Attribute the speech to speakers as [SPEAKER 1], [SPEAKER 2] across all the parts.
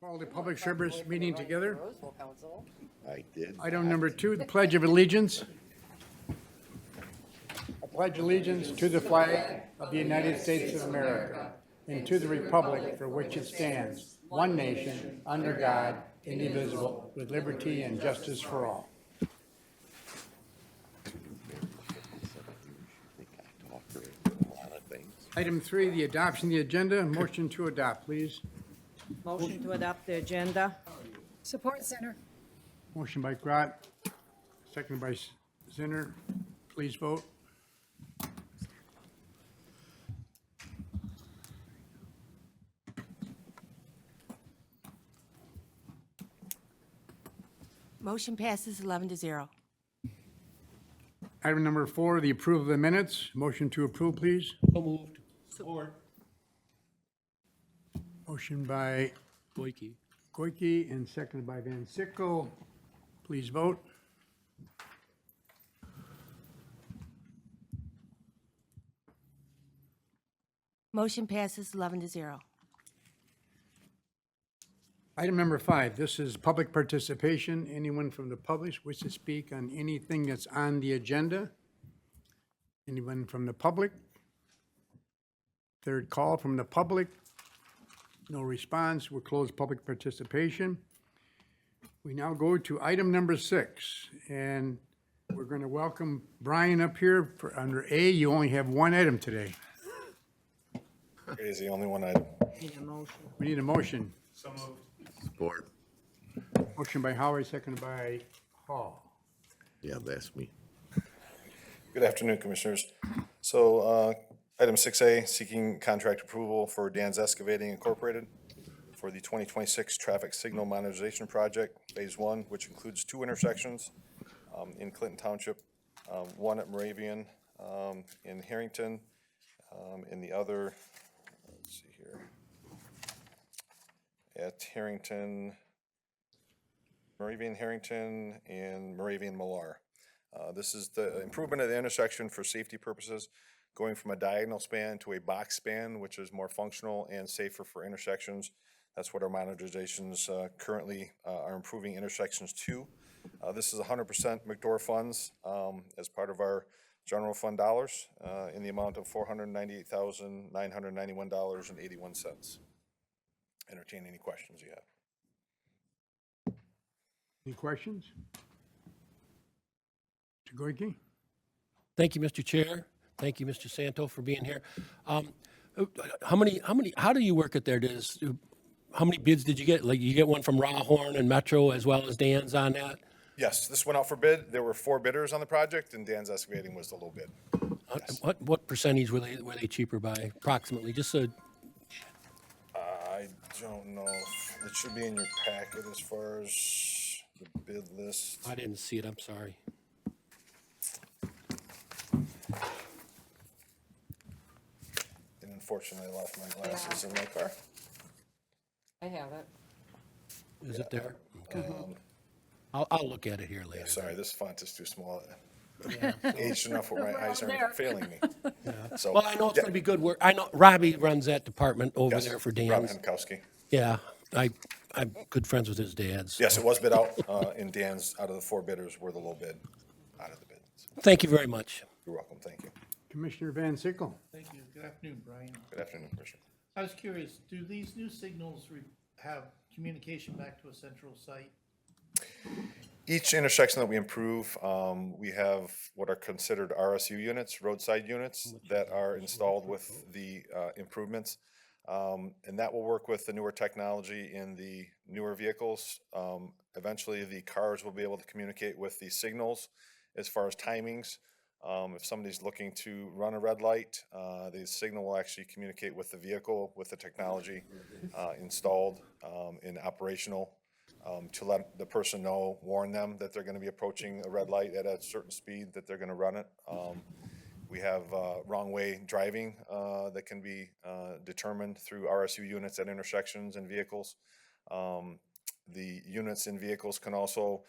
[SPEAKER 1] Call the public service meeting together.
[SPEAKER 2] I did.
[SPEAKER 1] Item number 2, the Pledge of Allegiance. I pledge allegiance to the flag of the United States of America and to the republic for which it stands, one nation, under God, indivisible, with liberty and justice for all. Item 3, the adoption of the agenda. Motion to adopt, please.
[SPEAKER 3] Motion to adopt the agenda.
[SPEAKER 4] Support Center.
[SPEAKER 1] Motion by Grott, seconded by Zinner. Please vote.
[SPEAKER 5] Motion passes 11-0.
[SPEAKER 1] Item number 4, the approval of the minutes. Motion to approve, please.
[SPEAKER 6] So moved. Support.
[SPEAKER 1] Motion by Goike and seconded by Van Sickle. Please vote.
[SPEAKER 5] Motion passes 11-0.
[SPEAKER 1] Item number 5, this is public participation. Anyone from the public wish to speak on anything that's on the agenda? Anyone from the public? Third call from the public. No response. We'll close public participation. We now go to item number 6, and we're going to welcome Brian up here for under A. You only have one item today.
[SPEAKER 7] It is the only one I,
[SPEAKER 3] Need a motion.
[SPEAKER 1] We need a motion.
[SPEAKER 2] Support.
[SPEAKER 1] Motion by Howard, seconded by Hall.
[SPEAKER 2] Yeah, that's me.
[SPEAKER 7] good afternoon, Commissioners. So, item 6A, seeking contract approval for Dan's Excavating Incorporated for the 2026 Traffic Signal Modernization Project, Phase 1, which includes 2 intersections in Clinton Township, one at Moravian in Harrington, and the other, let's see here, at Harrington, Moravian Harrington, and Moravian Millar. This is the improvement of the intersection for safety purposes, going from a diagonal span to a box span, which is more functional and safer for intersections. That's what our modernizations currently are improving intersections to. This is 100% McDorr funds as part of our general fund dollars in the amount of $498,991.81. Entertain any questions you have.
[SPEAKER 1] Any questions? Mr. Goike?
[SPEAKER 6] Thank you, Mr. Chair. Thank you, Mr. Santo, for being here. How do you work it there? How many bids did you get? Like, you get one from Rawhorn and Metro as well as Dan's on that?
[SPEAKER 7] Yes, this went out for bid. There were 4 bidders on the project, and Dan's Excavating was the low bid.
[SPEAKER 6] What percentage were they cheaper by approximately? Just so,
[SPEAKER 7] I don't know. It should be in your packet as far as the bid list.
[SPEAKER 6] I didn't see it, I'm sorry.
[SPEAKER 7] And unfortunately, I left my glasses in my car.
[SPEAKER 3] I have it.
[SPEAKER 6] Is it there? Okay. I'll look at it here later.
[SPEAKER 7] Sorry, this font is too small. Aged enough where my eyes
[SPEAKER 4] there.
[SPEAKER 7] are failing me. So,
[SPEAKER 6] Well, I know it's
[SPEAKER 7] yeah,
[SPEAKER 6] gonna be good work. I know Robbie runs that department over
[SPEAKER 7] yes,
[SPEAKER 6] there for
[SPEAKER 7] Rob
[SPEAKER 6] Dan's.
[SPEAKER 7] Hankowski.
[SPEAKER 6] Yeah, I'm good friends with his dads.
[SPEAKER 7] Yes, it was bid out, and Dan's, out of the 4 bidders, were the low bid out of the bids.
[SPEAKER 6] Thank you very much.
[SPEAKER 7] You're welcome, thank you.
[SPEAKER 1] Commissioner Van Sickle?
[SPEAKER 8] Thank you. Good afternoon, Brian.
[SPEAKER 7] Good afternoon, Commissioner.
[SPEAKER 8] I was curious, do these new signals have communication back to a central site?
[SPEAKER 7] Each intersection that we improve, we have what are considered RSU units, roadside units, that are installed with the improvements. And that will work with the newer technology in the newer vehicles. Eventually, the cars will be able to communicate with the signals as far as timings. If somebody's looking to run a red light, the signal will actually communicate with the vehicle, with the technology installed and operational, to let the person know, warn them that they're going to be approaching a red light at a certain speed, that they're going to run it. We have wrong way driving that can be determined through RSU units at intersections and vehicles. The units in vehicles can also,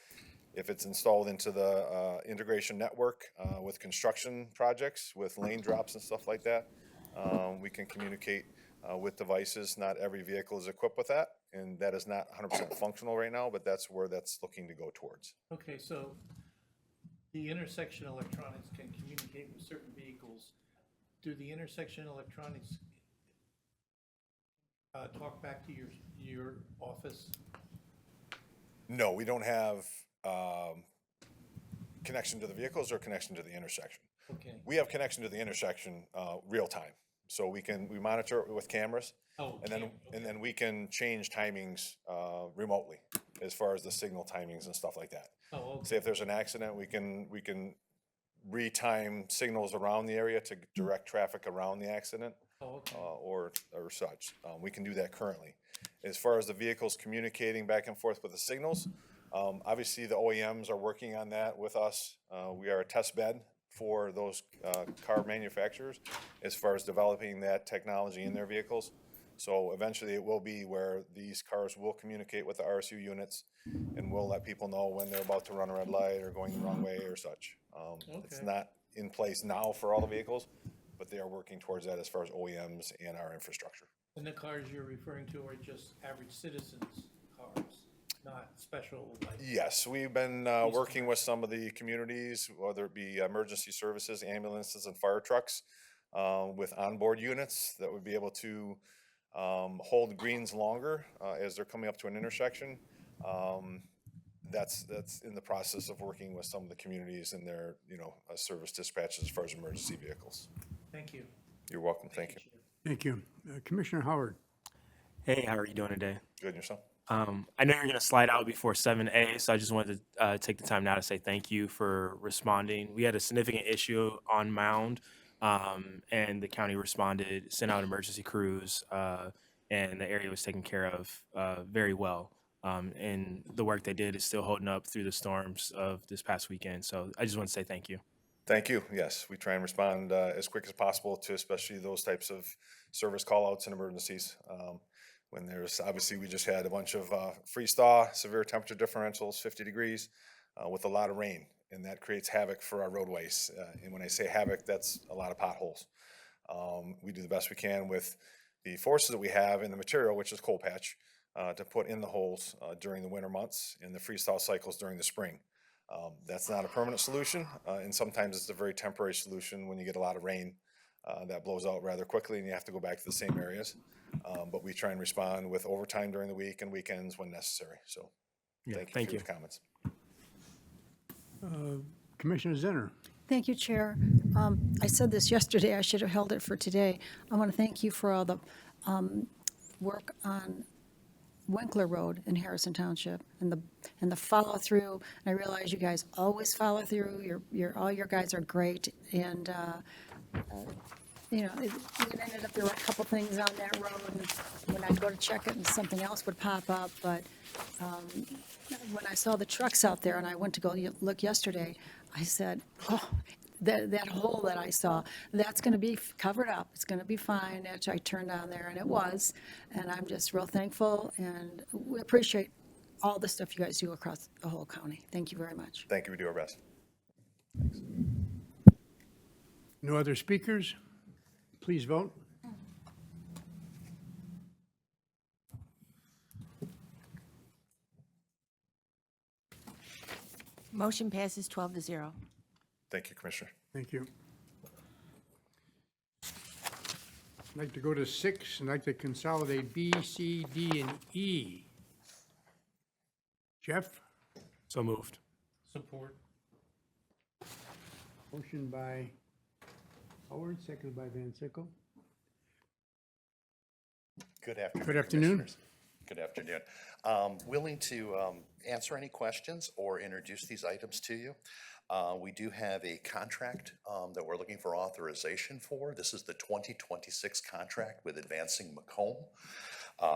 [SPEAKER 7] if it's installed into the integration network with construction projects, with lane drops and stuff like that, we can communicate with devices. Not every vehicle is equipped with that, and that is not 100% functional right now, but that's where that's looking to go towards.
[SPEAKER 8] Okay, so the intersection electronics can communicate with certain vehicles. Do the intersection electronics talk back to your office?
[SPEAKER 7] No, we don't have connection to the vehicles or connection to the intersection.
[SPEAKER 8] Okay.
[SPEAKER 7] We have connection to the intersection real time, so we monitor it with cameras.
[SPEAKER 8] Oh,
[SPEAKER 7] And then we can change timings remotely as far as the signal timings and stuff like that.
[SPEAKER 8] Oh, okay.
[SPEAKER 7] Say if there's an accident, we can retime signals around the area to direct traffic around the accident.
[SPEAKER 8] Oh, okay.
[SPEAKER 7] Or such. We can do that currently. As far as the vehicles communicating back and forth with the signals, obviously the OEMs are working on that with us. We are a test bed for those car manufacturers as far as developing that technology in their vehicles. So eventually it will be where these cars will communicate with the RSU units and will let people know when they're about to run a red light or going the wrong way or such. It's
[SPEAKER 8] Okay.
[SPEAKER 7] not in place now for all the vehicles, but they are working towards that as far as OEMs and our infrastructure.
[SPEAKER 8] And the cars you're referring to are just average citizens' cars, not special, like,
[SPEAKER 7] Yes, we've been working with some of the communities, whether it be emergency services, ambulances, and fire trucks, with onboard units that would be able to hold greens longer as they're coming up to an intersection. That's in the process of working with some of the communities and their, service dispatches as far as emergency vehicles.
[SPEAKER 8] thank you.
[SPEAKER 7] You're welcome. Thank you.
[SPEAKER 1] Thank you. Commissioner Howard.
[SPEAKER 9] Hey, how are you doing today?
[SPEAKER 7] Good, and yourself?
[SPEAKER 9] I know you're going to slide out before 7A, so I just wanted to take the time now to say thank you for responding. We had a significant issue on Mound, and the county responded, sent out emergency crews, and the area was taken care of very well. And the work they did is still holding up through the storms of this past weekend. So I just want to say thank you.
[SPEAKER 7] Thank you. Yes, we try and respond as quick as possible to especially those types of service callouts and emergencies. When there's, obviously, we just had a bunch of freeze thaw, severe temperature differentials, 50 degrees, with a lot of rain, and that creates havoc for our roadways. And when I say havoc, that's a lot of potholes. We do the best we can with the forces that we have in the material, which is coal patch, to put in the holes during the winter months and the freeze thaw cycles during the spring. That's not a permanent solution, and sometimes it's a very temporary solution when you get a lot of rain that blows out rather quickly and you have to go back to the same areas. But we try and respond with overtime during the week and weekends when necessary. So thank you for your comments.
[SPEAKER 1] Commissioner Zinner.
[SPEAKER 4] Thank you, Chair. I said this yesterday, I should have held it for today. I want to thank you for all the work on Winkler Road in Harrison Township and the follow through. I realize you guys always follow through. All your guys are great, and it ended up there were a couple things on that road, and when I'd go to check it, and something else would pop up. But when I saw the trucks out there, and I went to go look yesterday, I said, "Oh." That hole that I saw, that's going to be covered up. It's going to be fine. After I turned on there, and it was. And I'm just real thankful, and we appreciate all the stuff you guys do across the whole county. Thank you very much.
[SPEAKER 7] Thank you. We do our best.
[SPEAKER 1] No other speakers? Please vote.
[SPEAKER 5] Motion passes 12-0.
[SPEAKER 7] Thank you, Commissioner.
[SPEAKER 1] Thank you. I'd like to go to 6. I'd like to consolidate B, C, D, and E. Jeff?
[SPEAKER 9] So moved.
[SPEAKER 8] Support.
[SPEAKER 1] Motion by Howard, seconded by Van Sickle.
[SPEAKER 10] Good afternoon.
[SPEAKER 1] Good afternoon.
[SPEAKER 10] Commissioners. Good afternoon. Willing to answer any questions or introduce these items to you. We do have a contract that we're looking for authorization for. This is the 2026 contract with Advancing Macomb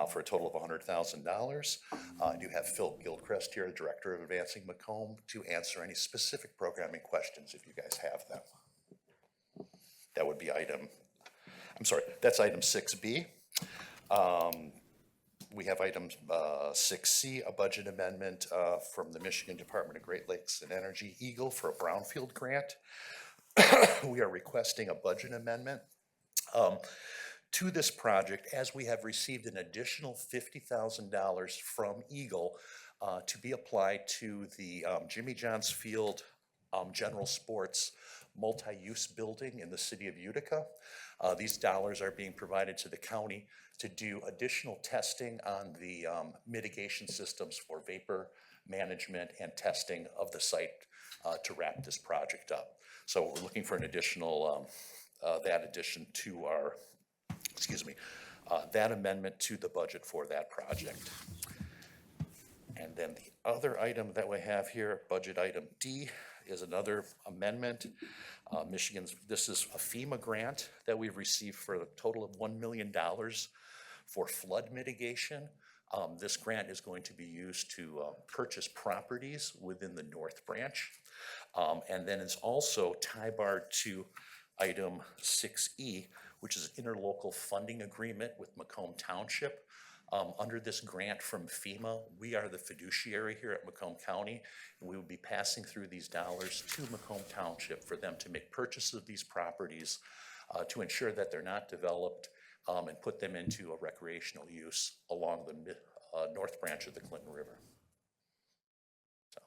[SPEAKER 10] for a total of $100,000. I do have Phil Gilchrist here, the Director of Advancing Macomb, to answer any specific programming questions if you guys have them. That would be that's item 6B. We have item 6C, a budget amendment from the Michigan Department of Great Lakes and Energy, EGLE, for a Brownfield grant. We are requesting a budget amendment to this project, as we have received an additional $50,000 from EGLE to be applied to the Jimmy John's Field General Sports multi-use building in the city of Utica. These dollars are being provided to the county to do additional testing on the mitigation systems for vapor management and testing of the site to wrap this project up. So we're looking for an additional, that addition to our, that amendment to the budget for that project. And then the other item that we have here, budget item D, is another amendment. Michigan's, this is a FEMA grant that we've received for a total of $1 million for flood mitigation. This grant is going to be used to purchase properties within the North Branch. And then it's also tie-barred to item 6E, which is an interlocal funding agreement with Macomb Township. Under this grant from FEMA, we are the fiduciary here at Macomb County, and we will be passing through these dollars to Macomb Township for them to make purchases of these properties to ensure that they're not developed and put them into a recreational use along the north branch of the Clinton River. So,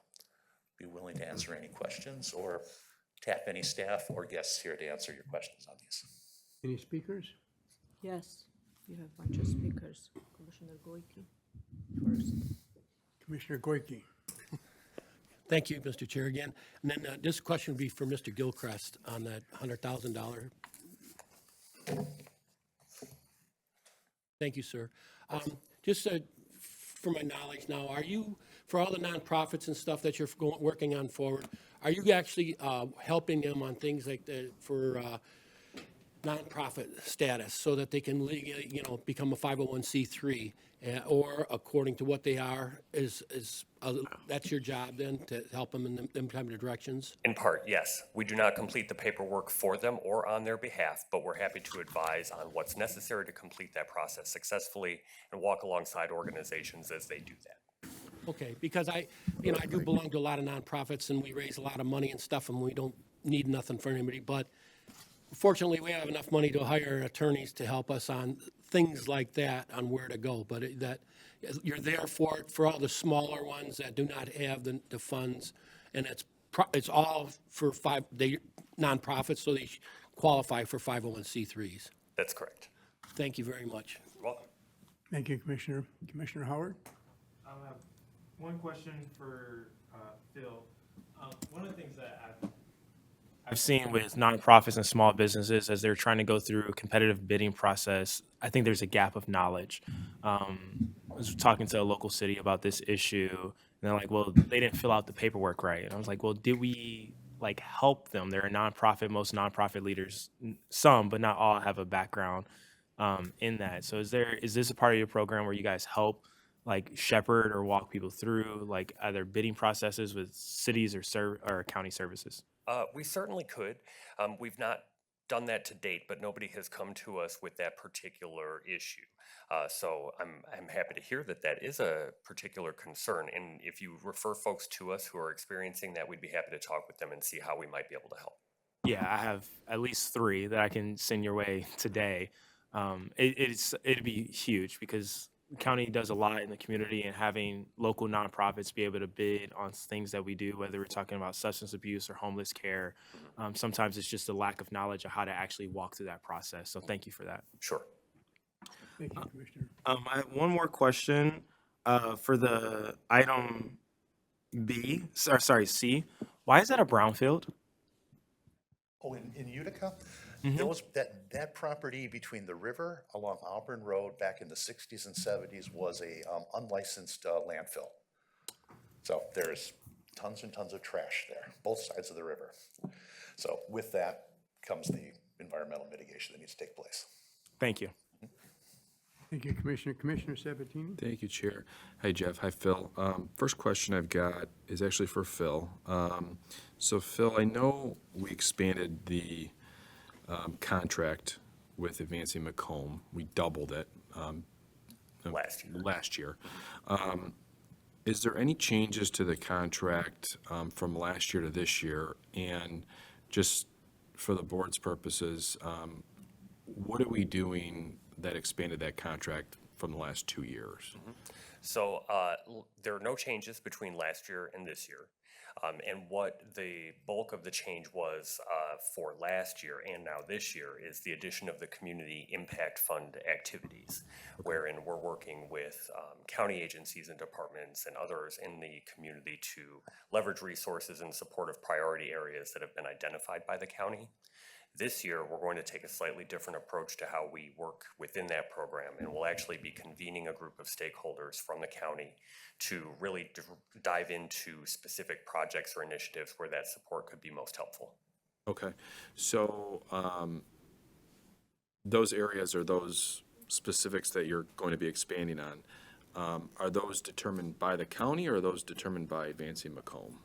[SPEAKER 10] be willing to answer any questions or tap any staff or guests here to answer your questions on these.
[SPEAKER 1] Any speakers?
[SPEAKER 3] Yes, you have a bunch of speakers. Commissioner Goike first.
[SPEAKER 1] Commissioner Goike.
[SPEAKER 6] Thank you, Mr. Chair, again. And then this question would be for Mr. Gilchrist on that $100,000. Thank you, sir. Just for my knowledge now, are you, for all the nonprofits and stuff that you're working on forward, are you actually helping them on things like for nonprofit status so that they can legally, become a 501c3 or according to what they are that's your job then to help them in them kind of directions?
[SPEAKER 11] In part, yes. We do not complete the paperwork for them or on their behalf, but we're happy to advise on what's necessary to complete that process successfully and walk alongside organizations as they do that.
[SPEAKER 6] Okay, because I do belong to a lot of nonprofits and we raise a lot of money and stuff and we don't need nothing for anybody, but fortunately we have enough money to hire attorneys to help us on things like that, on where to go, but that you're there for all the smaller ones that do not have the funds, and it's all for nonprofits, so they qualify for 501c3s.
[SPEAKER 11] That's correct.
[SPEAKER 6] Thank you very much.
[SPEAKER 11] You're welcome.
[SPEAKER 1] Thank you, Commissioner. Commissioner Howard?
[SPEAKER 12] I have one question for Phil. One of the things that
[SPEAKER 9] I've seen with nonprofits and small businesses as they're trying to go through a competitive bidding process, I think there's a gap of knowledge. I was talking to a local city about this issue, and they're like, well, they didn't fill out the paperwork right. And I was like, well, did we help them? They're a nonprofit. Most nonprofit leaders, some, but not all, have a background in that. So is this a part of your program where you guys help shepherd or walk people through either bidding processes with cities or county services?
[SPEAKER 11] We certainly could. We've not done that to date, but nobody has come to us with that particular issue. So I'm happy to hear that is a particular concern. And if you refer folks to us who are experiencing that, we'd be happy to talk with them and see how we might be able to help.
[SPEAKER 9] Yeah, I have at least 3 that I can send your way today. It'd be huge because the county does a lot in the community, and having local nonprofits be able to bid on things that we do, whether we're talking about substance abuse or homeless care, sometimes it's just a lack of knowledge of how to actually walk through that process. So thank you for that.
[SPEAKER 11] Sure.
[SPEAKER 1] Thank you, Commissioner.
[SPEAKER 9] I have one more question for the item C. Why is that a brownfield?
[SPEAKER 10] Oh, in Utica? That property between the river along Auburn Road back in the 60s and 70s was a unlicensed landfill. So there's tons and tons of trash there, both sides of the river. So with that comes the environmental mitigation that needs to take place.
[SPEAKER 9] Thank you.
[SPEAKER 1] Thank you, Commissioner. Commissioner Sabatini?
[SPEAKER 13] Thank you, Chair. Hi, Jeff. Hi, Phil. First question I've got is actually for Phil. So, Phil, I know we expanded the contract with Advancing Macomb. We doubled it last year. Is there any changes to the contract from last year to this year? And just for the board's purposes, what are we doing that expanded that contract from the last 2 years?
[SPEAKER 11] So there are no changes between last year and this year. And what the bulk of the change was for last year and now this year is the addition of the Community Impact Fund activities, wherein we're working with county agencies and departments and others in the community to leverage resources in support of priority areas that have been identified by the county. This year, we're going to take a slightly different approach to how we work within that program, and we'll actually be convening a group of stakeholders from the county to really dive into specific projects or initiatives where that support could be most helpful.
[SPEAKER 13] Okay, so those areas or those specifics that you're going to be expanding on, are those determined by the county or are those determined by Advancing Macomb?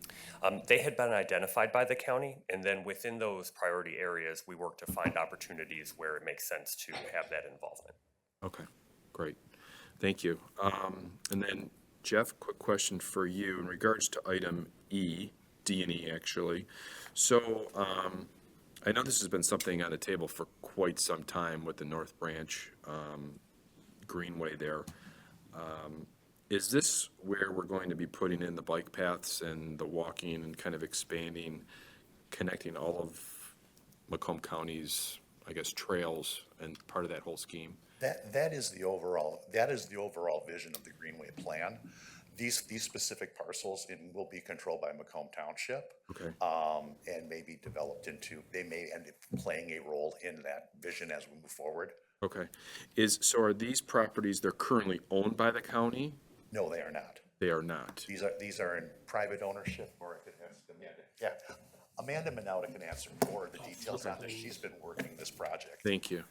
[SPEAKER 11] They had been identified by the county, and then within those priority areas, we work to find opportunities where it makes sense to have that involvement.
[SPEAKER 13] Okay, great. Thank you. And then, Jeff, quick question for you in regards to item E, D and E actually. So I know this has been something on the table for quite some time with the North Branch Greenway there. Is this where we're going to be putting in the bike paths and the walking and kind of expanding, connecting all of Macomb County's, I guess, trails and part of that whole scheme?
[SPEAKER 10] That is the overall vision of the Greenway plan. These specific parcels will be controlled by Macomb Township.
[SPEAKER 13] Okay.
[SPEAKER 10] And may be developed into, they may end up playing a role in that vision as we move forward.
[SPEAKER 13] Okay. So are these properties, they're currently owned by the county?
[SPEAKER 10] No, they are not.
[SPEAKER 13] They are not.
[SPEAKER 10] These are in private ownership, or I could ask Amanda. Yeah, Amanda Manauta can answer more of the details on this. She's been working this project.
[SPEAKER 13] Thank you.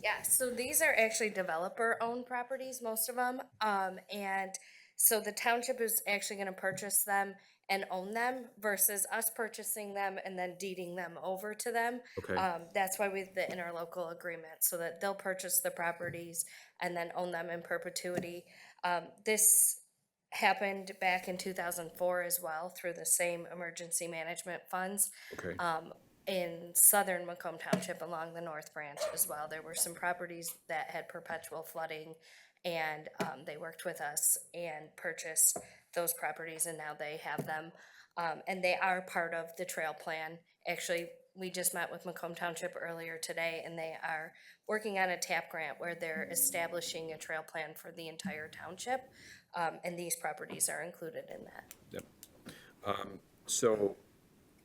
[SPEAKER 14] Yeah, so these are actually developer-owned properties, most of them. And so the township is actually gonna purchase them and own them versus us purchasing them and then deeding them over to them.
[SPEAKER 13] Okay.
[SPEAKER 14] That's why we have the interlocal agreement, so that they'll purchase the properties and then own them in perpetuity. This happened back in 2004 as well through the same emergency management funds.
[SPEAKER 13] Okay.
[SPEAKER 14] In southern Macomb Township along the North Branch as well. There were some properties that had perpetual flooding, and they worked with us and purchased those properties, and now they have them. And they are part of the trail plan. Actually, we just met with Macomb Township earlier today, and they are working on a TAP grant where they're establishing a trail plan for the entire township, and these properties are included in that.
[SPEAKER 13] Yep. So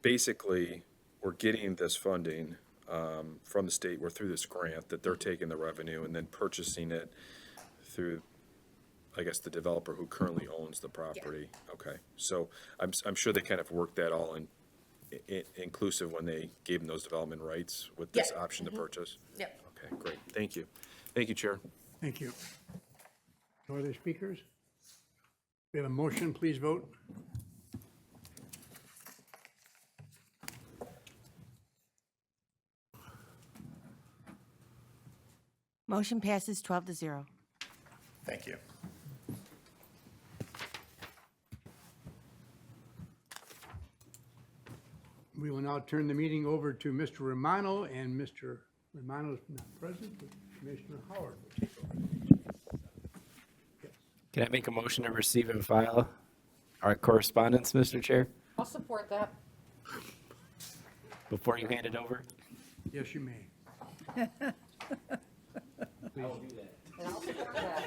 [SPEAKER 13] basically, we're getting this funding from the state, we're through this grant, that they're taking the revenue and then purchasing it through, I guess, the developer who currently owns the property. Yeah. Okay, so I'm sure they kind of worked that all in inclusive when they gave them those development rights with this option to purchase?
[SPEAKER 14] Yep.
[SPEAKER 13] Okay, great, thank you. Thank you, Chair.
[SPEAKER 1] Thank you. No other speakers? We have a motion, please vote.
[SPEAKER 5] Motion passes 12-0.
[SPEAKER 10] Thank you.
[SPEAKER 1] We will now turn the meeting over to Mr. Romano, and Mr. Romano is not present, but Commissioner Howard will take over. Yes.
[SPEAKER 15] Can I make a motion to receive and file our correspondence, Mr. Chair,
[SPEAKER 3] I'll support that.
[SPEAKER 15] before you hand it over?
[SPEAKER 1] Yes, you may.
[SPEAKER 3] And I'll support that.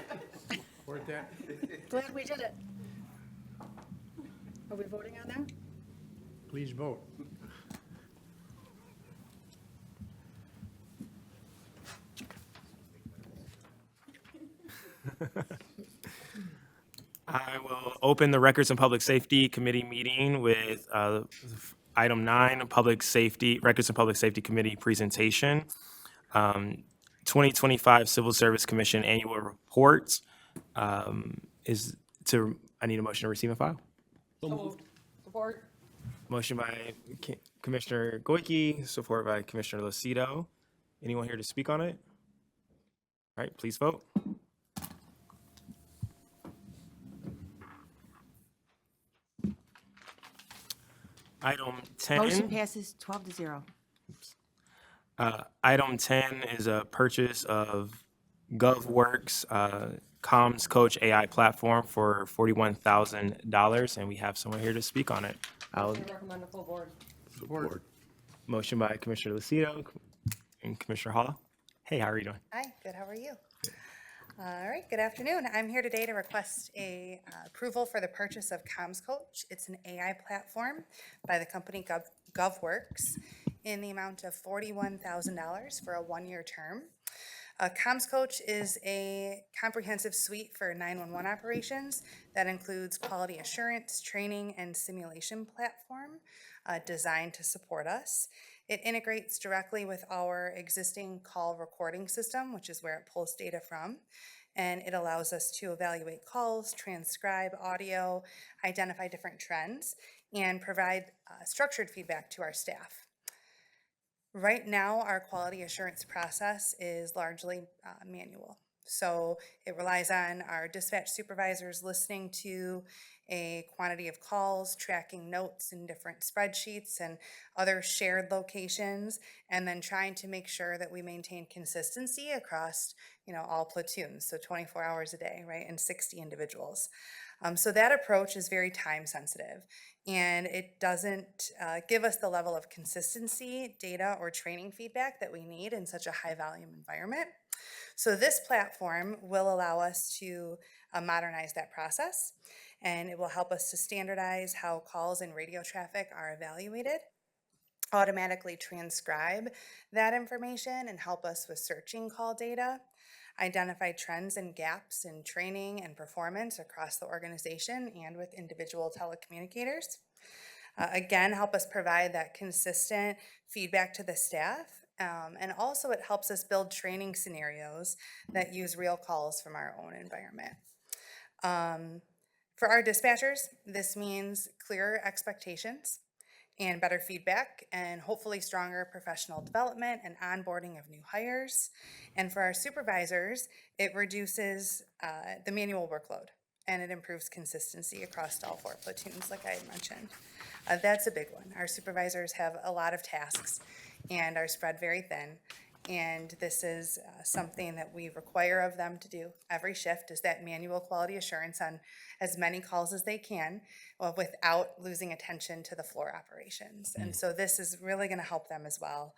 [SPEAKER 1] Support that?
[SPEAKER 4] Glad we did it. Are we voting on that?
[SPEAKER 1] Please vote.
[SPEAKER 9] I will open the Records and Public Safety Committee meeting with item 9, Public Safety, Records and Public Safety Committee presentation. 2025 Civil Service Commission Annual Report I need a motion to receive and file.
[SPEAKER 3] So moved. Support.
[SPEAKER 9] Motion by Commissioner Goike, support by Commissioner Lucido. Anyone here to speak on it? All right, please vote. Item 10.
[SPEAKER 5] Motion passes 12-0.
[SPEAKER 9] Item 10 is a purchase of GovWorks Comms Coach AI platform for $41,000, and we have someone here to speak on it. I'll
[SPEAKER 3] Recommend the full board.
[SPEAKER 1] Support.
[SPEAKER 9] motion by Commissioner Lucido and Commissioner Hall. Hey, how are you doing?
[SPEAKER 16] Hi, good, how are you? All right, good afternoon. I'm here today to request a approval for the purchase of Comms Coach. It's an AI platform by the company GovWorks in the amount of $41,000 for a one-year term. Comms Coach is a comprehensive suite for 911 operations that includes quality assurance, training, and simulation platform designed to support us. It integrates directly with our existing call recording system, which is where it pulls data from, and it allows us to evaluate calls, transcribe audio, identify different trends, and provide structured feedback to our staff. Right now, our quality assurance process is largely manual. So it relies on our dispatch supervisors listening to a quantity of calls, tracking notes in different spreadsheets and other shared locations, and then trying to make sure that we maintain consistency across, all platoons, so 24 hours a day, right, and 60 individuals. So that approach is very time sensitive, and it doesn't give us the level of consistency, data, or training feedback that we need in such a high volume environment. So this platform will allow us to modernize that process, and it will help us to standardize how calls and radio traffic are evaluated, automatically transcribe that information and help us with searching call data, identify trends and gaps in training and performance across the organization and with individual telecommunicators. Again, help us provide that consistent feedback to the staff. And also it helps us build training scenarios that use real calls from our own environment. For our dispatchers, this means clearer expectations and better feedback, and hopefully stronger professional development and onboarding of new hires. And for our supervisors, it reduces the manual workload, and it improves consistency across all 4 platoons, like I had mentioned. That's a big one. Our supervisors have a lot of tasks and are spread very thin. And this is something that we require of them to do every shift, is that manual quality assurance on as many calls as they can without losing attention to the floor operations. And so this is really going to help them as well.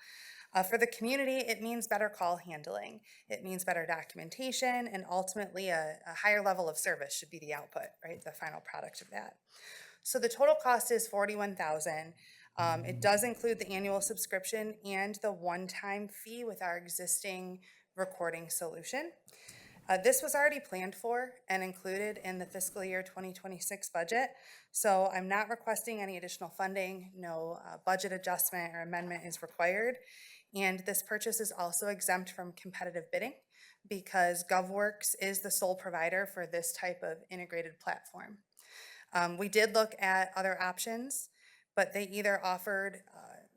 [SPEAKER 16] For the community, it means better call handling. It means better documentation, and ultimately a higher level of service should be the output, right? The final product of that. So the total cost is $41,000. It does include the annual subscription and the one-time fee with our existing recording solution. This was already planned for and included in the fiscal year 2026 budget, so I'm not requesting any additional funding. No budget adjustment or amendment is required. And this purchase is also exempt from competitive bidding because GovWorks is the sole provider for this type of integrated platform. We did look at other options, but they either offered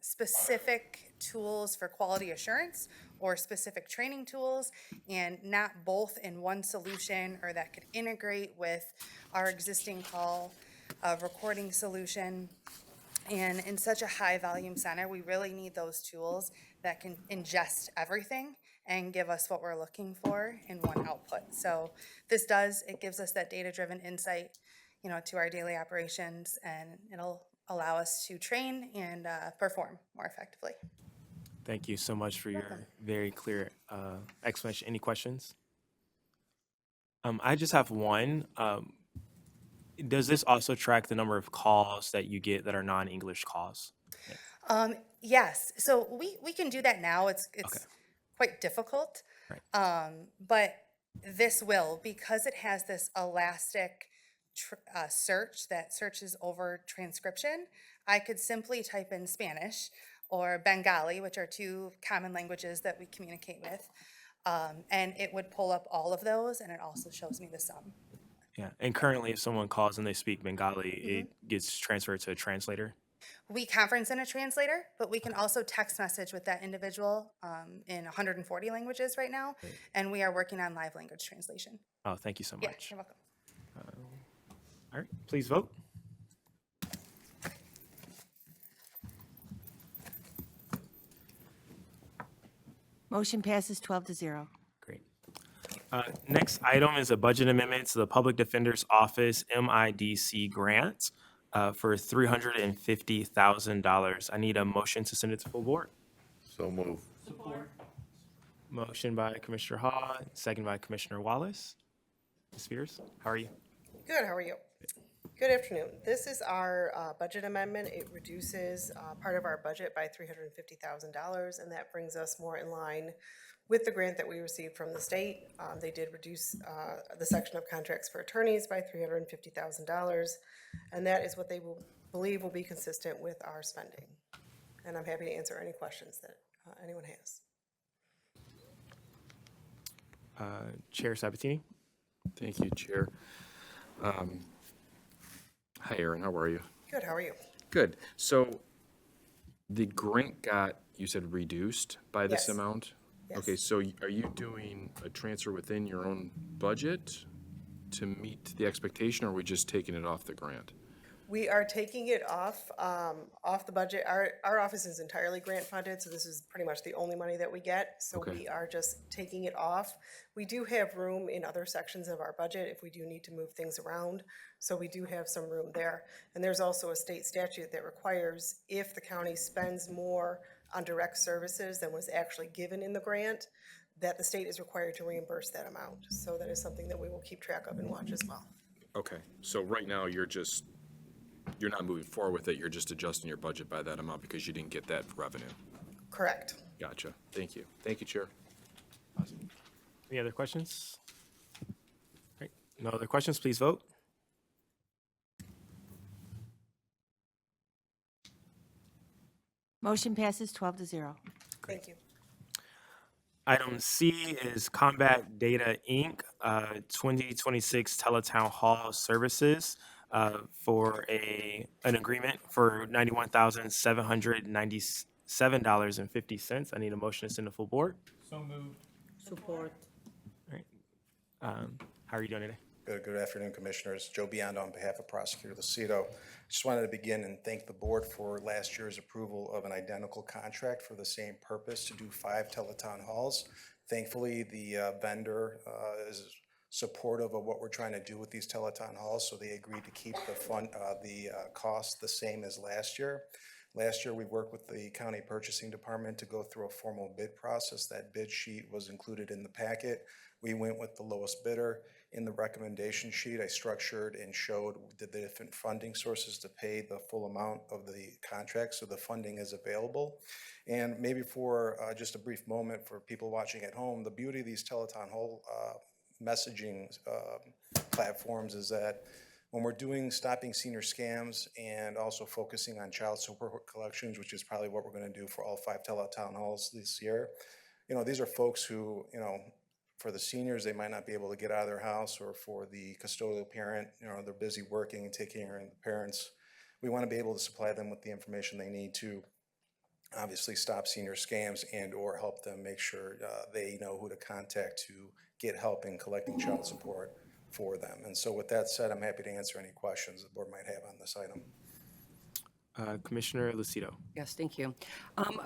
[SPEAKER 16] specific tools for quality assurance or specific training tools, and not both in one solution, or that could integrate with our existing call recording solution. And in such a high volume center, we really need those tools that can ingest everything and give us what we're looking for in one output. So it gives us that data-driven insight, to our daily operations, and it'll allow us to train and perform more effectively.
[SPEAKER 9] Thank you so much for your very clear explanation. Any questions? I just have one. Does this also track the number of calls that you get that are non-English calls?
[SPEAKER 16] Yes, so we can do that now. It's
[SPEAKER 9] Okay.
[SPEAKER 16] quite difficult,
[SPEAKER 9] Right.
[SPEAKER 16] but this will, because it has this elastic search that searches over transcription. I could simply type in Spanish or Bengali, which are 2 common languages that we communicate with, and it would pull up all of those, and it also shows me the sum.
[SPEAKER 9] Yeah. And currently, if someone calls and they speak Bengali, it gets transferred to a translator?
[SPEAKER 16] We conference in a translator, but we can also text message with that individual in 140 languages right now, and we are working on live language translation.
[SPEAKER 9] Oh, thank you so
[SPEAKER 16] Yeah,
[SPEAKER 9] much.
[SPEAKER 16] you're welcome.
[SPEAKER 9] All right, please vote.
[SPEAKER 5] Motion passes 12-0.
[SPEAKER 9] Great. Next item is a budget amendment to the Public Defender's Office MIDC grant for $350,000. I need a motion to send it to full board.
[SPEAKER 2] So move.
[SPEAKER 8] Support.
[SPEAKER 9] Motion by Commissioner Haw, second by Commissioner Wallace. Ms. Spears, how are you?
[SPEAKER 17] Good, how are you? Good afternoon. This is our budget amendment. It reduces part of our budget by $350,000, and that brings us more in line with the grant that we received from the state. They did reduce the section of contracts for attorneys by $350,000, and that is what they will believe will be consistent with our spending. And I'm happy to answer any questions that anyone has.
[SPEAKER 9] Chair Sabatini.
[SPEAKER 13] Thank you, Chair. Hi, Aaron. How are you?
[SPEAKER 17] Good, how are you?
[SPEAKER 13] Good. So the grant got, you said, reduced by this
[SPEAKER 17] Yes.
[SPEAKER 13] amount?
[SPEAKER 17] Yes.
[SPEAKER 13] Okay, so are you doing a transfer within your own budget to meet the expectation, or are we just taking it off the grant?
[SPEAKER 17] We are taking it off the budget. Our office is entirely grant funded, so this is pretty much the only money that we get. So
[SPEAKER 13] Okay.
[SPEAKER 17] we are just taking it off. We do have room in other sections of our budget if we do need to move things around. So we do have some room there. And there's also a state statute that requires if the county spends more on direct services than was actually given in the grant, that the state is required to reimburse that amount. So that is something that we will keep track of and watch as well.
[SPEAKER 13] Okay, so right now, you're not moving forward with it, you're just adjusting your budget by that amount because you didn't get that revenue?
[SPEAKER 17] Correct.
[SPEAKER 13] Gotcha. Thank you. Thank you, Chair.
[SPEAKER 9] Awesome. Any other questions? All right. No other questions, please vote.
[SPEAKER 5] Motion passes 12-0.
[SPEAKER 17] Thank you.
[SPEAKER 9] Item C is Combat Data Inc., 2026 Teletown Hall Services for an agreement for $91,797.50. I need a motion to send to full board.
[SPEAKER 8] So moved.
[SPEAKER 3] Support.
[SPEAKER 9] All right. How are you doing today?
[SPEAKER 18] Good afternoon, Commissioners. Joe Biondo on behalf of Prosecutor Lucido. Just wanted to begin and thank the board for last year's approval of an identical contract for the same purpose to do 5 teletown halls. Thankfully, the vendor is supportive of what we're trying to do with these teletown halls, so they agreed to keep the cost the same as last year. Last year, we worked with the county purchasing department to go through a formal bid process. That bid sheet was included in the packet. We went with the lowest bidder. In the recommendation sheet, I structured and showed the different funding sources to pay the full amount of the contract, so the funding is available. And maybe for just a brief moment for people watching at home, the beauty of these teletown hall messaging platforms is that when we're doing stopping senior scams and also focusing on child support collections, which is probably what we're going to do for all 5 teletown halls this year, these are folks who, for the seniors, they might not be able to get out of their house, or for the custodial parent, they're busy working and taking care of the parents. We want to be able to supply them with the information they need to obviously stop senior scams and or help them make sure they know who to contact to get help in collecting child support for them. And so with that said, I'm happy to answer any questions the board might have on this item.
[SPEAKER 9] Commissioner Lucido.
[SPEAKER 19] Yes, thank you.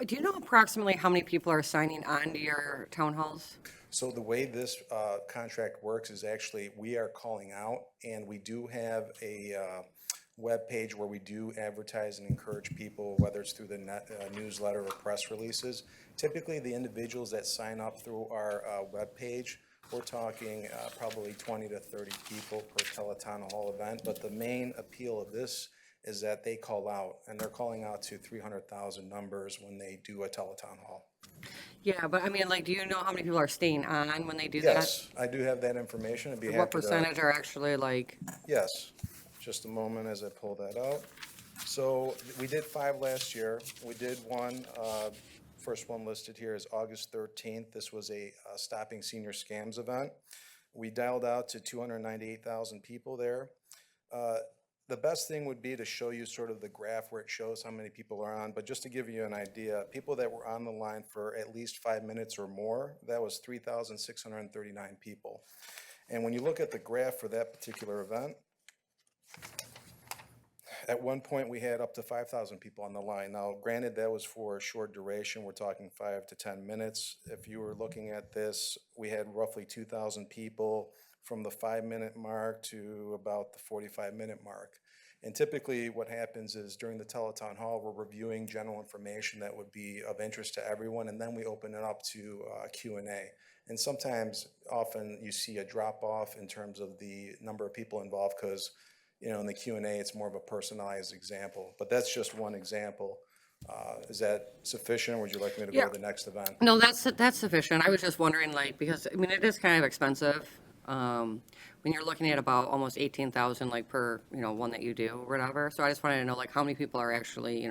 [SPEAKER 19] Do you know approximately how many people are signing on to your town halls?
[SPEAKER 18] So the way this contract works is actually we are calling out, and we do have a web page where we do advertise and encourage people, whether it's through the newsletter or press releases. Typically, the individuals that sign up through our web page, we're talking probably 20 to 30 people per teletown hall event. But the main appeal of this is that they call out, and they're calling out to 300,000 numbers when they do a teletown hall.
[SPEAKER 19] Yeah, but I mean, do you know how many people are staying on when they do that?
[SPEAKER 18] Yes, I do have that information. I'd be happy
[SPEAKER 19] What
[SPEAKER 18] to-
[SPEAKER 19] percentage are actually
[SPEAKER 18] Yes, just a moment as I pull that out. So we did 5 last year. We did one, first one listed here is August 13th. This was a Stopping Senior Scams event. We dialed out to 298,000 people there. The best thing would be to show you sort of the graph where it shows how many people are on, but just to give you an idea, people that were on the line for at least 5 minutes or more, that was 3,639 people. And when you look at the graph for that particular event, At one point, we had up to 5,000 people on the line. Now, granted, that was for a short duration. We're talking 5 to 10 minutes. If you were looking at this, we had roughly 2,000 people from the 5-minute mark to about the 45-minute mark. And typically what happens is during the teletown hall, we're reviewing general information that would be of interest to everyone, and then we open it up to Q&A. And sometimes, often, you see a drop-off in terms of the number of people involved because, you know, in the Q&A, it's more of a personalized example. But that's just one example. Is that sufficient, or would you like me to go to the next event?
[SPEAKER 19] No, that's sufficient. I was just wondering, like, because, I mean, it is kind of expensive. When you're looking at about almost 18,000, like, per, you know, one that you do or whatever. So I just wanted to know, like, how many people are actually,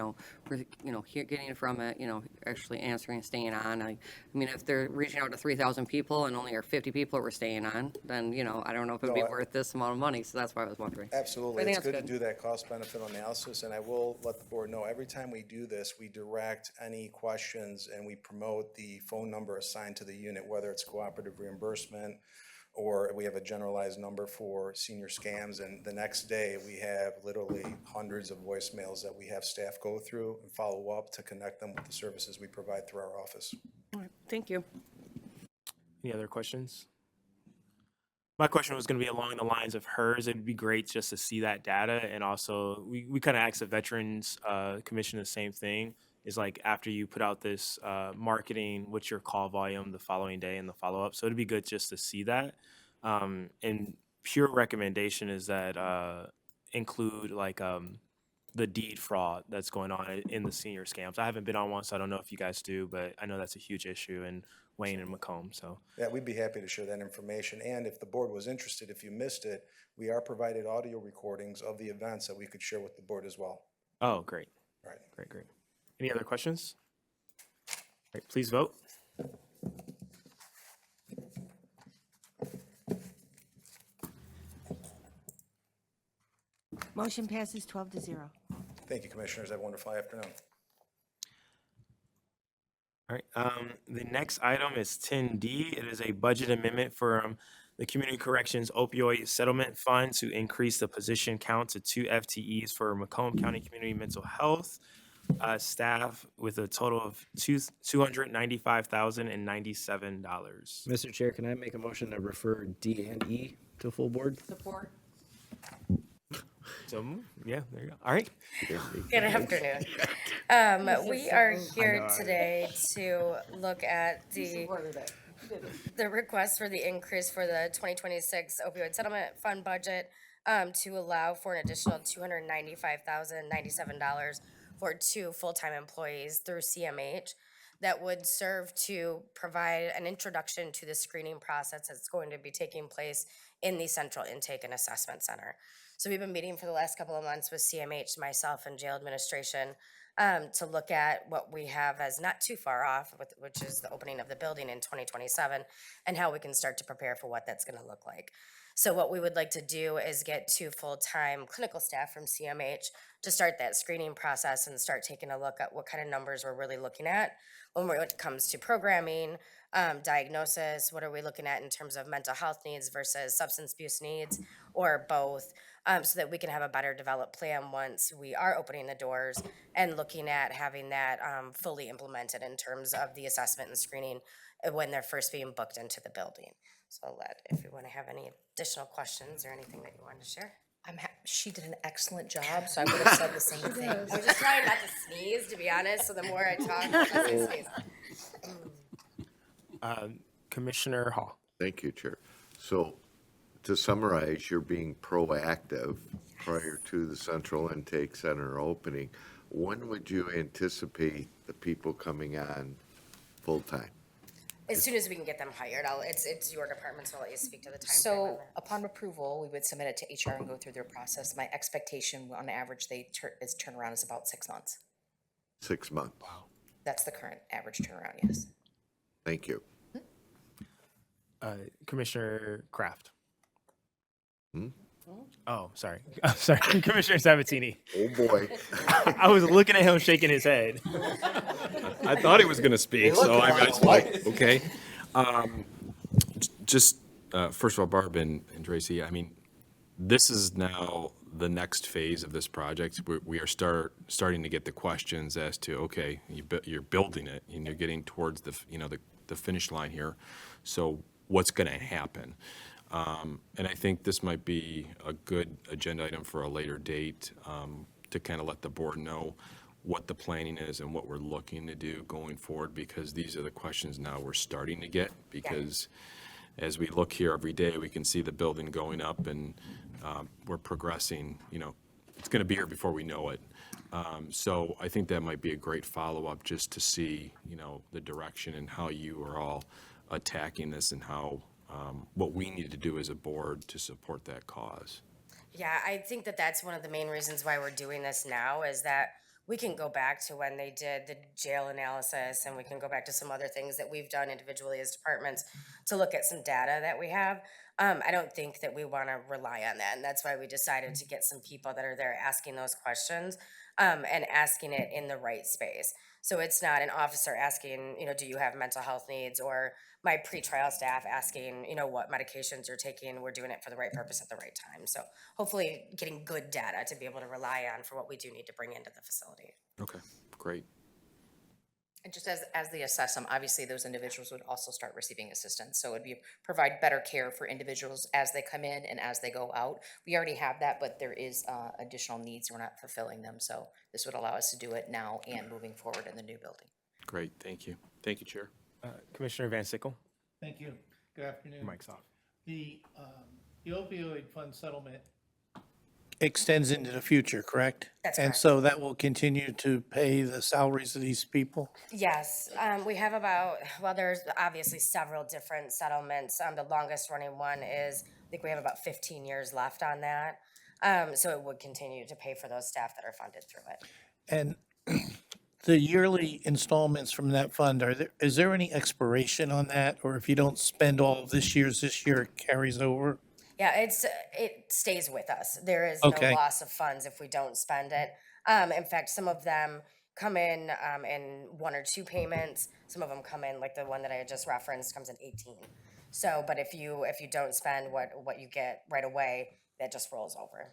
[SPEAKER 19] getting from it, actually answering, staying on. I mean, if they're reaching out to 3,000 people and only are 50 people who are staying on, then, I don't know if it'd be worth this amount of money. So that's why I was wondering.
[SPEAKER 18] Absolutely.
[SPEAKER 19] I think
[SPEAKER 18] It's
[SPEAKER 19] that's
[SPEAKER 18] good to do that cost-benefit analysis, and I will let the board know, every time we do this, we direct any questions and we promote the phone number assigned to the unit, whether it's cooperative reimbursement or we have a generalized number for senior scams. And the next day, we have literally hundreds of voicemails that we have staff go through and follow up to connect them with the services we provide through our office.
[SPEAKER 19] All right, thank you.
[SPEAKER 9] Any other questions? My question was going to be along the lines of hers. It'd be great just to see that data. And also, we kind of asked the Veterans Commission the same thing. Is like after you put out this marketing, what's your call volume the following day and the follow-up? So it'd be good just to see that. And pure recommendation is that include like the deed fraud that's going on in the senior scams. I haven't been on one, so I don't know if you guys do, but I know that's a huge issue in Wayne and Macomb. So
[SPEAKER 18] Yeah, we'd be happy to share that information. And if the board was interested, if you missed it, we are provided audio recordings of the events that we could share with the board as well.
[SPEAKER 9] Oh, great.
[SPEAKER 18] All right.
[SPEAKER 9] Great. Any other questions? All right, please vote.
[SPEAKER 5] Motion passes 12-0.
[SPEAKER 18] Thank you, Commissioners. Have a wonderful afternoon.
[SPEAKER 9] All right, the next item is 10D. It is a budget amendment for the Community Corrections Opioid Settlement Fund to increase the position count to 2 FTEs for Macomb County Community Mental Health staff with a total of $295,097.
[SPEAKER 15] Mr. Chair, can I make a motion to refer D and E to full board?
[SPEAKER 19] Support.
[SPEAKER 9] So, yeah, there you go. All right.
[SPEAKER 14] Good afternoon. We are here today to look at the request for the increase for the 2026 opioid settlement fund budget to allow for an additional $295,097 for 2 full-time employees through CMH that would serve to provide an introduction to the screening process that's going to be taking place in the Central Intake and Assessment Center. So we've been meeting for the last couple of months with CMH, myself, and jail administration to look at what we have as not too far off, which is the opening of the building in 2027, and how we can start to prepare for what that's going to look like. So what we would like to do is get 2 full-time clinical staff from CMH to start that screening process and start taking a look at what kind of numbers we're really looking at when it comes to programming, diagnosis, what are we looking at in terms of mental health needs versus substance abuse needs, or both, so that we can have a better developed plan once we are opening the doors and looking at having that fully implemented in terms of the assessment and screening when they're first being booked into the building. So if you want to have any additional questions or anything that you wanted to share.
[SPEAKER 20] She did an excellent job, so I would have said the same thing.
[SPEAKER 14] I was just trying not to sneeze, to be honest, so the more I talk, the less I sneeze.
[SPEAKER 9] Commissioner Hall.
[SPEAKER 2] Thank you, Chair. So to summarize, you're being proactive prior to the Central Intake Center opening. When would you anticipate the people coming on full-time?
[SPEAKER 14] As soon as we can get them hired, it's your department, so I'll let you speak to the time frame
[SPEAKER 20] So
[SPEAKER 14] of it.
[SPEAKER 20] upon approval, we would submit it to HR and go through their process. My expectation, on average, its turnaround is about 6 months.
[SPEAKER 2] 6 months.
[SPEAKER 20] That's the current average turnaround, yes.
[SPEAKER 2] Thank you.
[SPEAKER 9] Commissioner Kraft.
[SPEAKER 2] Hmm?
[SPEAKER 9] Oh, sorry. Sorry, Commissioner Sabatini.
[SPEAKER 2] Oh, boy.
[SPEAKER 9] I was looking at him shaking his head.
[SPEAKER 13] I thought he was going to speak, so I was like, okay. Just first of all, Barb and Tracy, I mean, this is now the next phase of this project. We are starting to get the questions as to, okay, you're building it and you're getting towards the finish line here. So what's going to happen? And I think this might be a good agenda item for a later date, to kind of let the board know what the planning is and what we're looking to do going forward, because these are the questions now we're starting to get, because as we look here every day, we can see the building going up, and we're progressing, it's going to be here before we know it. So I think that might be a great follow-up, just to see, the direction and how you are all attacking this, and how, what we need to do as a board to support that cause.
[SPEAKER 20] Yeah, I think that that's one of the main reasons why we're doing this now, is that we can go back to when they did the jail analysis, and we can go back to some other things that we've done individually as departments to look at some data that we have. I don't think that we want to rely on that, and that's why we decided to get some people that are there asking those questions, and asking it in the right space. So it's not an officer asking, do you have mental health needs, or my pretrial staff asking, what medications you're taking. We're doing it for the right purpose at the right time. So hopefully getting good data to be able to rely on for what we do need to bring into the facility.
[SPEAKER 13] Okay, great.
[SPEAKER 21] And just as they assess them, obviously those individuals would also start receiving assistance. So it'd be provide better care for individuals as they come in and as they go out. We already have that, but there is additional needs. We're not fulfilling them. So this would allow us to do it now and moving forward in the new building.
[SPEAKER 13] Great, thank you. Thank you, Chair.
[SPEAKER 9] Commissioner Van Sickle.
[SPEAKER 8] Thank you. Good afternoon.
[SPEAKER 9] Mic's off.
[SPEAKER 8] The opioid fund settlement extends into the future, correct?
[SPEAKER 20] That's
[SPEAKER 8] And
[SPEAKER 20] correct.
[SPEAKER 8] so that will continue to pay the salaries of these people?
[SPEAKER 20] Yes, we have there's obviously several different settlements. The longest running one is, I think we have about 15 years left on that. So it would continue to pay for those staff that are funded through it.
[SPEAKER 8] And the yearly installments from that fund, is there any expiration on that? Or if you don't spend all of this year, it carries over?
[SPEAKER 20] Yeah, it stays with us. There is
[SPEAKER 8] Okay.
[SPEAKER 20] no loss of funds if we don't spend it. In fact, some of them come in 1 or 2 payments. Some of them come in, like the one that I had just referenced, comes in 18. So, but if you don't spend what you get right away, that just rolls over.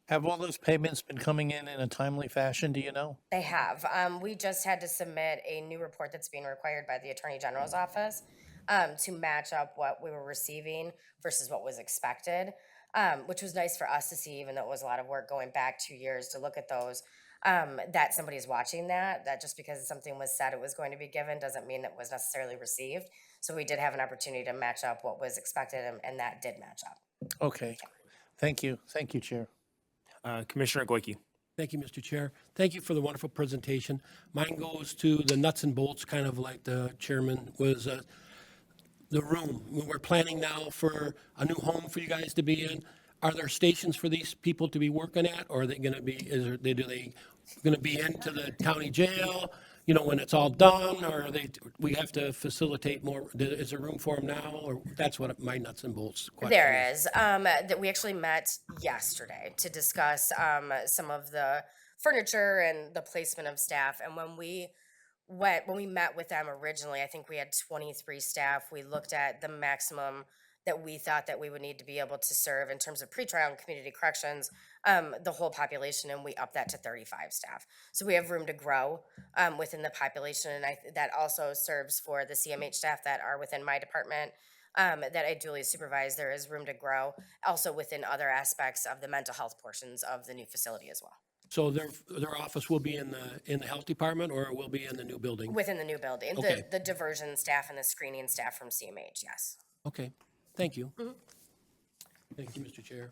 [SPEAKER 8] Have all those payments been coming in a timely fashion, do you know?
[SPEAKER 20] They have. We just had to submit a new report that's being required by the Attorney General's office to match up what we were receiving versus what was expected, which was nice for us to see, even though it was a lot of work going back 2 years to look at those, that somebody's watching that just because something was said it was going to be given doesn't mean it was necessarily received. So we did have an opportunity to match up what was expected, and that did match up.
[SPEAKER 8] Okay. Thank you. Thank you, Chair.
[SPEAKER 9] Commissioner Goike.
[SPEAKER 6] Thank you, Mr. Chair. Thank you for the wonderful presentation. Mine goes to the nuts and bolts, kind of like the chairman was, the room. We're planning now for a new home for you guys to be in. Are there stations for these people to be working at, or are they going to be, do they going to be into the county jail, when it's all done, or we have to facilitate more? Is there room for them now, or that's what my nuts and bolts question
[SPEAKER 20] There is. That we actually met yesterday to discuss some of the furniture and the placement of staff. And when we met with them originally, I think we had 23 staff. We looked at the maximum that we thought that we would need to be able to serve in terms of pretrial and community corrections, the whole population, and we upped that to 35 staff. So we have room to grow within the population, and that also serves for the CMH staff that are within my department that I duly supervise. There is room to grow also within other aspects of the mental health portions of the new facility as well.
[SPEAKER 6] So their office will be in the health department, or it will be in the new building?
[SPEAKER 20] Within the new building.
[SPEAKER 6] Okay.
[SPEAKER 20] The diversion staff and the screening staff from CMH, yes.
[SPEAKER 6] Okay, thank you.
[SPEAKER 20] Mhm.
[SPEAKER 6] Thank you, Mr. Chair.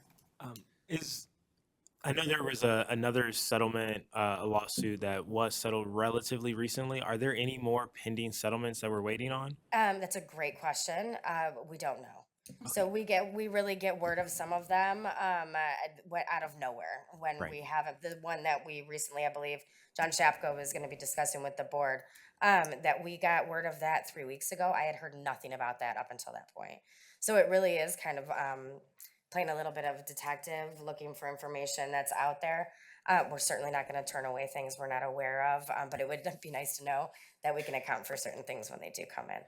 [SPEAKER 9] I know there was another settlement, a lawsuit that was settled relatively recently. Are there any more pending settlements that we're waiting on?
[SPEAKER 20] That's a great question. We don't know. So we really get word of some of them out of nowhere when
[SPEAKER 9] Right.
[SPEAKER 20] we have the one that we recently, I believe, John Shapko was going to be discussing with the board, that we got word of that 3 weeks ago. I had heard nothing about that up until that point. So it really is kind of playing a little bit of detective, looking for information that's out there. We're certainly not going to turn away things we're not aware of, but it would be nice to know that we can account for certain things when they do come in.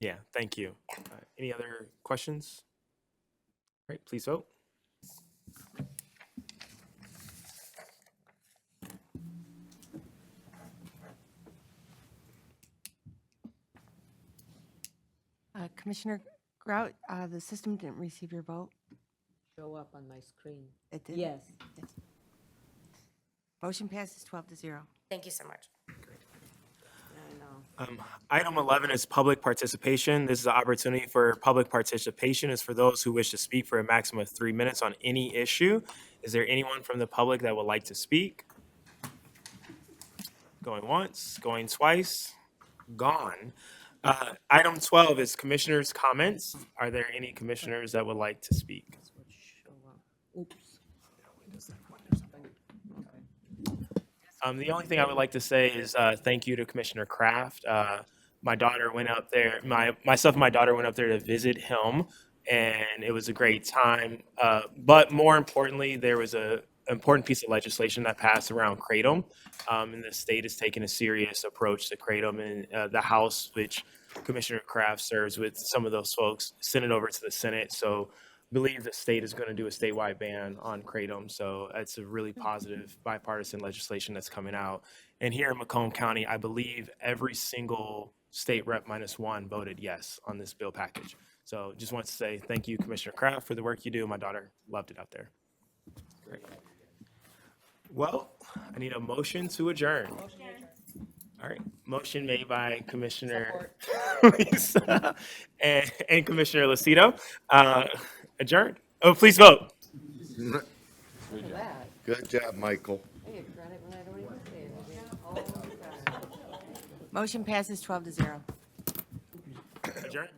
[SPEAKER 9] Yeah, thank you. Any other questions? All right, please vote.
[SPEAKER 5] Commissioner Grout, the system didn't receive your vote.
[SPEAKER 3] Show up on my screen.
[SPEAKER 5] It did?
[SPEAKER 3] Yes.
[SPEAKER 5] Motion passes 12-0.
[SPEAKER 20] Thank you so much.
[SPEAKER 3] I know.
[SPEAKER 9] Item 11 is public participation. This is an opportunity for public participation. Is for those who wish to speak for a maximum of 3 minutes on any issue. Is there anyone from the public that would like to speak? Going once, going twice, gone. Item 12 is commissioners' comments. Are there any commissioners that would like to speak?
[SPEAKER 3] Oops.
[SPEAKER 9] The only thing I would like to say is thank you to Commissioner Kraft. My daughter went up there, myself and my daughter went up there to visit him, and it was a great time. But more importantly, there was an important piece of legislation that passed around Kratom, and the state is taking a serious approach to Kratom, and the House, which Commissioner Kraft serves with some of those folks, sent it over to the Senate. So I believe the state is going to do a statewide ban on Kratom. So it's a really positive bipartisan legislation that's coming out. And here in Macomb County, I believe every single state rep minus one voted yes on this bill package. So just want to say thank you, Commissioner Kraft, for the work you do. My daughter loved it out there. Great. Well, I need a motion to adjourn. All right, motion made by Commissioner Lisa and Commissioner Lucido. Adjourned. Oh, please vote.
[SPEAKER 2] Good job, Michael.
[SPEAKER 5] Motion passes 12-0.
[SPEAKER 9] Adjourned.